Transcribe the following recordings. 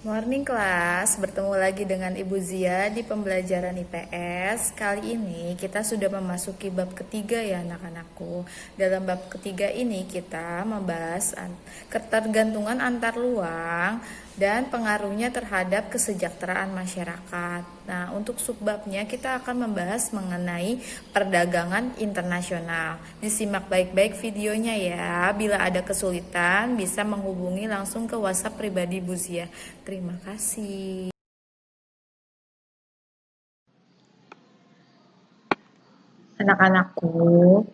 Morning kelas, bertemu lagi dengan Ibu Zia di pembelajaran IPS. Kali ini kita sudah memasuki bab ketiga ya anak-anakku. Dalam bab ketiga ini kita membahas ketergantungan antar luang dan pengaruhnya terhadap kesejahteraan masyarakat. Nah, untuk subbabnya kita akan membahas mengenai perdagangan internasional. Disimak baik-baik videonya ya. Bila ada kesulitan bisa menghubungi langsung ke WhatsApp pribadi Bu Zia. Terima kasih. Anak-anakku,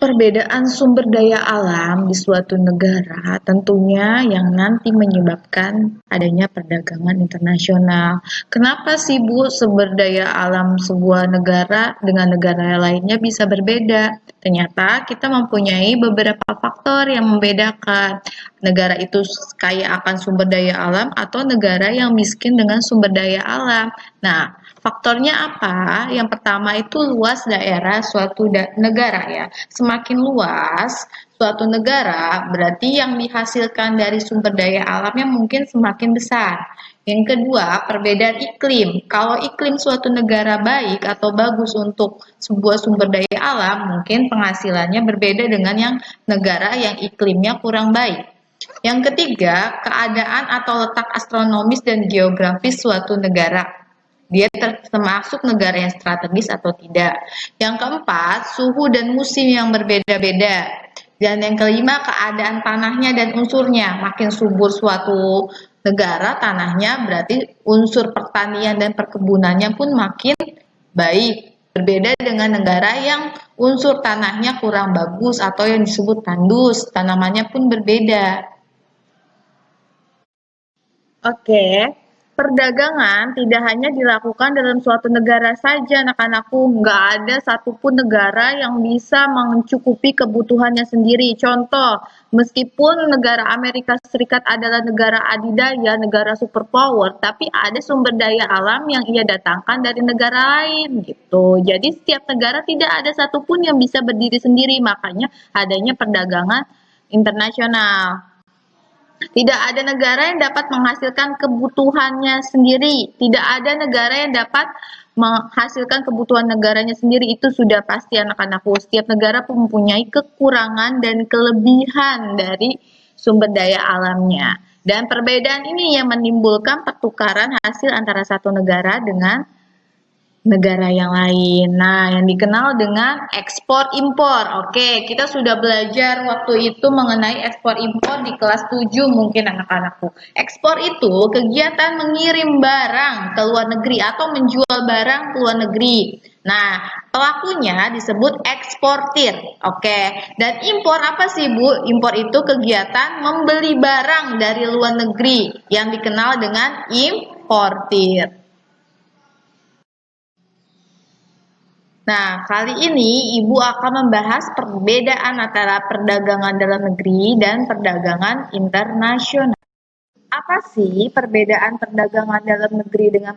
perbedaan sumber daya alam di suatu negara tentunya yang nanti menyebabkan adanya perdagangan internasional. Kenapa sih Bu sumber daya alam sebuah negara dengan negara lainnya bisa berbeda? Ternyata kita mempunyai beberapa faktor yang membedakan negara itu kaya akan sumber daya alam atau negara yang miskin dengan sumber daya alam. Nah, faktornya apa? Yang pertama itu luas daerah suatu negara ya. Semakin luas suatu negara, berarti yang dihasilkan dari sumber daya alamnya mungkin semakin besar. Yang kedua, perbedaan iklim. Kalau iklim suatu negara baik atau bagus untuk sebuah sumber daya alam, mungkin penghasilannya berbeda dengan yang negara yang iklimnya kurang baik. Yang ketiga, keadaan atau letak astronomis dan geografis suatu negara. Dia termasuk negara yang strategis atau tidak. Yang keempat, suhu dan musim yang berbeda-beda. Dan yang kelima, keadaan tanahnya dan unsurnya. Makin subur suatu negara tanahnya, berarti unsur pertanian dan perkebunannya pun makin baik. Berbeda dengan negara yang unsur tanahnya kurang bagus atau yang disebut tandus, tanamannya pun berbeda. Oke, perdagangan tidak hanya dilakukan dalam suatu negara saja, anak-anakku. Nggak ada satupun negara yang bisa mencukupi kebutuhannya sendiri. Contoh, meskipun negara Amerika Serikat adalah negara adidaya, negara superpower, tapi ada sumber daya alam yang ia datangkan dari negara lain, gitu. Jadi setiap negara tidak ada satupun yang bisa berdiri sendiri, makanya adanya perdagangan internasional. Tidak ada negara yang dapat menghasilkan kebutuhannya sendiri. Tidak ada negara yang dapat menghasilkan kebutuhan negaranya sendiri. Itu sudah pasti anak-anakku. Setiap negara mempunyai kekurangan dan kelebihan dari sumber daya alamnya. Dan perbedaan ini yang menimbulkan pertukaran hasil antara satu negara dengan negara yang lain. Nah, yang dikenal dengan ekspor impor. Oke, kita sudah belajar waktu itu mengenai ekspor impor di kelas 7 mungkin anak-anakku. Ekspor itu kegiatan mengirim barang ke luar negeri atau menjual barang ke luar negeri. Nah, pelakunya disebut eksportir. Oke, dan impor apa sih Bu? Impor itu kegiatan membeli barang dari luar negeri yang dikenal dengan importir. Nah, kali ini Ibu akan membahas perbedaan antara perdagangan dalam negeri dan perdagangan internasional. Apa sih perbedaan perdagangan dalam negeri dengan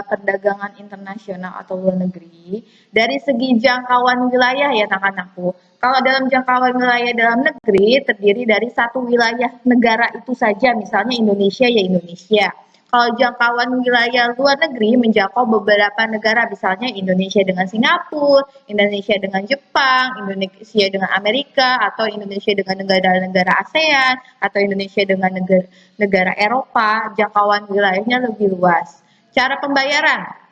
perdagangan internasional atau luar negeri? Dari segi jangkauan wilayah ya anak-anakku. Kalau dalam jangkauan wilayah dalam negeri terdiri dari satu wilayah negara itu saja, misalnya Indonesia ya Indonesia. Kalau jangkauan wilayah luar negeri menjangkau beberapa negara, misalnya Indonesia dengan Singapura, Indonesia dengan Jepang, Indonesia dengan Amerika, atau Indonesia dengan negara-negara ASEAN, atau Indonesia dengan negara Eropa, jangkauan wilayahnya lebih luas. Cara pembayaran,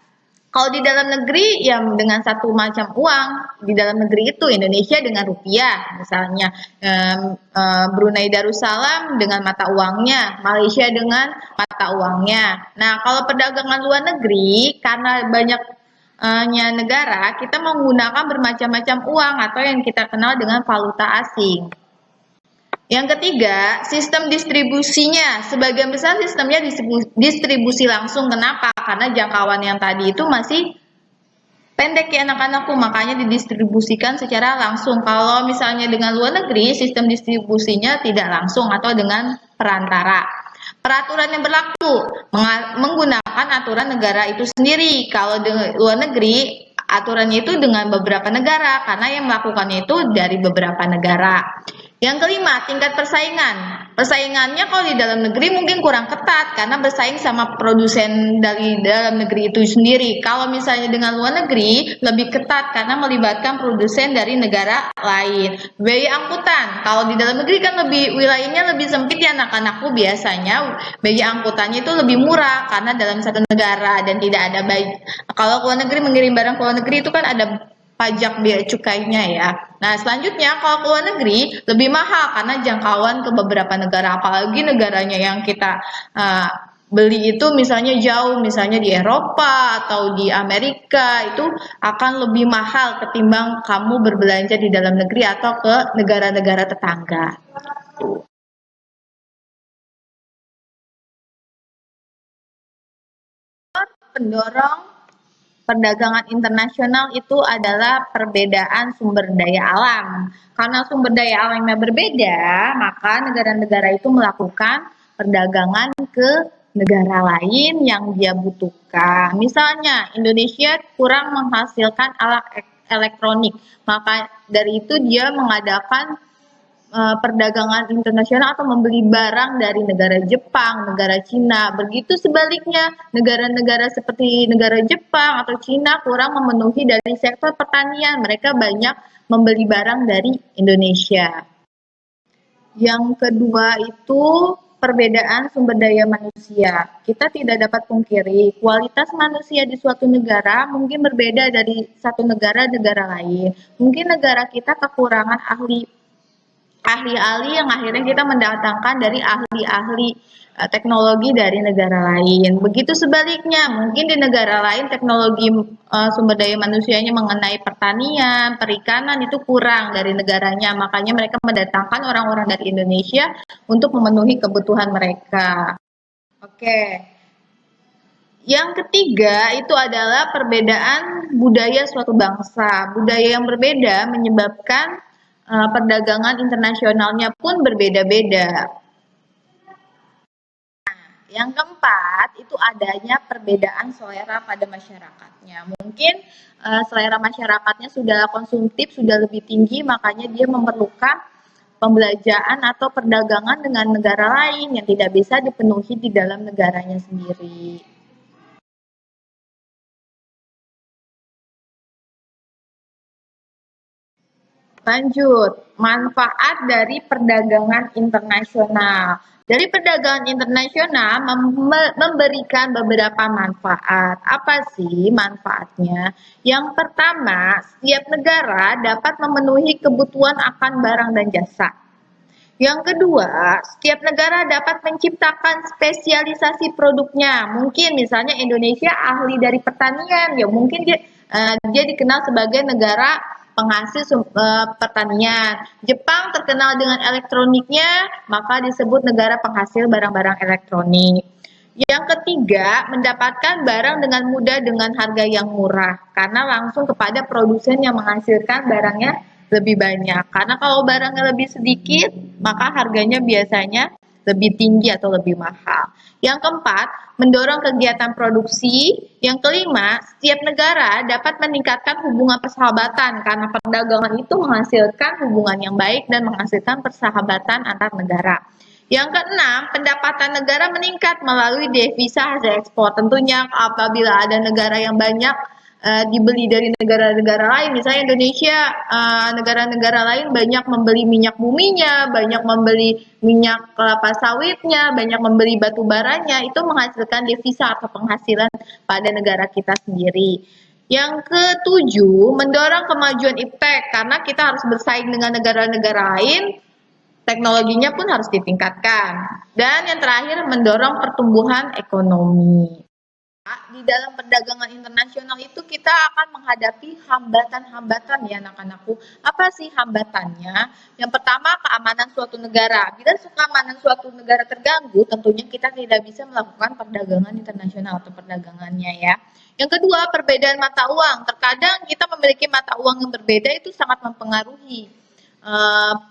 kalau di dalam negeri yang dengan satu macam uang, di dalam negeri itu Indonesia dengan rupiah, misalnya Brunei Darussalam dengan mata uangnya, Malaysia dengan mata uangnya. Nah, kalau perdagangan luar negeri, karena banyaknya negara, kita menggunakan bermacam-macam uang atau yang kita kenal dengan valuta asing. Yang ketiga, sistem distribusinya. Sebagian besar sistemnya distribusi langsung. Kenapa? Karena jangkauan yang tadi itu masih pendek ya anak-anakku, makanya didistribusikan secara langsung. Kalau misalnya dengan luar negeri, sistem distribusinya tidak langsung atau dengan perantara. Peraturan yang berlaku menggunakan aturan negara itu sendiri. Kalau di luar negeri, aturannya itu dengan beberapa negara, karena yang melakukannya itu dari beberapa negara. Yang kelima, tingkat persaingan. Persaingannya kalau di dalam negeri mungkin kurang ketat karena bersaing sama produsen dari dalam negeri itu sendiri. Kalau misalnya dengan luar negeri lebih ketat karena melibatkan produsen dari negara lain. Biaya angkutan. Kalau di dalam negeri kan lebih wilayahnya lebih sempit ya anak-anakku, biasanya biaya angkutannya itu lebih murah karena dalam satu negara dan tidak ada baik. Kalau luar negeri mengirim barang ke luar negeri itu kan ada pajak bea cukainya ya. Nah, selanjutnya kalau ke luar negeri lebih mahal karena jangkauan ke beberapa negara, apalagi negaranya yang kita beli itu misalnya jauh, misalnya di Eropa atau di Amerika, itu akan lebih mahal ketimbang kamu berbelanja di dalam negeri atau ke negara-negara tetangga. Pendorong perdagangan internasional itu adalah perbedaan sumber daya alam. Karena sumber daya alamnya berbeda, maka negara-negara itu melakukan perdagangan ke negara lain yang dia butuhkan. Misalnya, Indonesia kurang menghasilkan alat elektronik, maka dari itu dia mengadakan perdagangan internasional atau membeli barang dari negara Jepang, negara Cina. Begitu sebaliknya, negara-negara seperti negara Jepang atau Cina kurang memenuhi dari sektor pertanian. Mereka banyak membeli barang dari Indonesia. Yang kedua itu perbedaan sumber daya manusia. Kita tidak dapat pungkiri kualitas manusia di suatu negara mungkin berbeda dari satu negara lain. Mungkin negara kita kekurangan ahli-ahli yang akhirnya kita mendatangkan dari ahli-ahli teknologi dari negara lain. Begitu sebaliknya, mungkin di negara lain teknologi sumber daya manusianya mengenai pertanian, perikanan itu kurang dari negaranya. Makanya mereka mendatangkan orang-orang dari Indonesia untuk memenuhi kebutuhan mereka. Oke. Yang ketiga itu adalah perbedaan budaya suatu bangsa. Budaya yang berbeda menyebabkan perdagangan internasionalnya pun berbeda-beda. Yang keempat itu adanya perbedaan selera pada masyarakatnya. Mungkin selera masyarakatnya sudah konsumtif, sudah lebih tinggi, makanya dia memerlukan pembelajaran atau perdagangan dengan negara lain yang tidak bisa dipenuhi di dalam negaranya sendiri. Lanjut, manfaat dari perdagangan internasional. Dari perdagangan internasional memberikan beberapa manfaat. Apa sih manfaatnya? Yang pertama, setiap negara dapat memenuhi kebutuhan akan barang dan jasa. Yang kedua, setiap negara dapat menciptakan spesialisasi produknya. Mungkin misalnya Indonesia ahli dari pertanian, ya mungkin dia dikenal sebagai negara penghasil pertanian. Jepang terkenal dengan elektroniknya, maka disebut negara penghasil barang-barang elektronik. Yang ketiga, mendapatkan barang dengan mudah dengan harga yang murah, karena langsung kepada produsen yang menghasilkan barangnya lebih banyak. Karena kalau barangnya lebih sedikit, maka harganya biasanya lebih tinggi atau lebih mahal. Yang keempat, mendorong kegiatan produksi. Yang kelima, setiap negara dapat meningkatkan hubungan persahabatan karena perdagangan itu menghasilkan hubungan yang baik dan menghasilkan persahabatan antar negara. Yang keenam, pendapatan negara meningkat melalui devisa hasil ekspor. Tentunya apabila ada negara yang banyak dibeli dari negara-negara lain, misalnya Indonesia, negara-negara lain banyak membeli minyak buminya, banyak membeli minyak kelapa sawitnya, banyak membeli batu baranya, itu menghasilkan devisa atau penghasilan pada negara kita sendiri. Yang ketujuh, mendorong kemajuan iptek karena kita harus bersaing dengan negara-negara lain, teknologinya pun harus ditingkatkan. Dan yang terakhir, mendorong pertumbuhan ekonomi. Di dalam perdagangan internasional itu kita akan menghadapi hambatan-hambatan ya anak-anakku. Apa sih hambatannya? Yang pertama, keamanan suatu negara. Bila keamanan suatu negara terganggu, tentunya kita tidak bisa melakukan perdagangan internasional atau perdagangannya ya. Yang kedua, perbedaan mata uang. Terkadang kita memiliki mata uang yang berbeda itu sangat mempengaruhi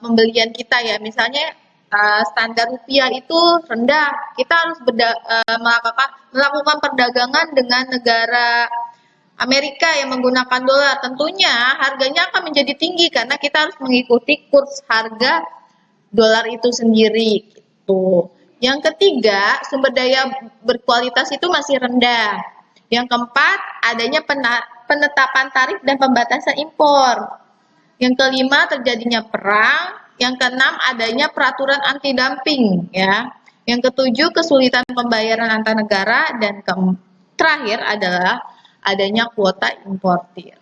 pembelian kita ya. Misalnya standar rupiah itu rendah, kita harus melakukan perdagangan dengan negara Amerika yang menggunakan dolar. Tentunya harganya akan menjadi tinggi karena kita harus mengikuti kurs harga dolar itu sendiri gitu. Yang ketiga, sumber daya berkualitas itu masih rendah. Yang keempat, adanya penetapan tarif dan pembatasan impor. Yang kelima, terjadinya perang. Yang keenam, adanya peraturan anti dumping ya. Yang ketujuh, kesulitan pembayaran antar negara, dan terakhir adalah adanya kuota importir.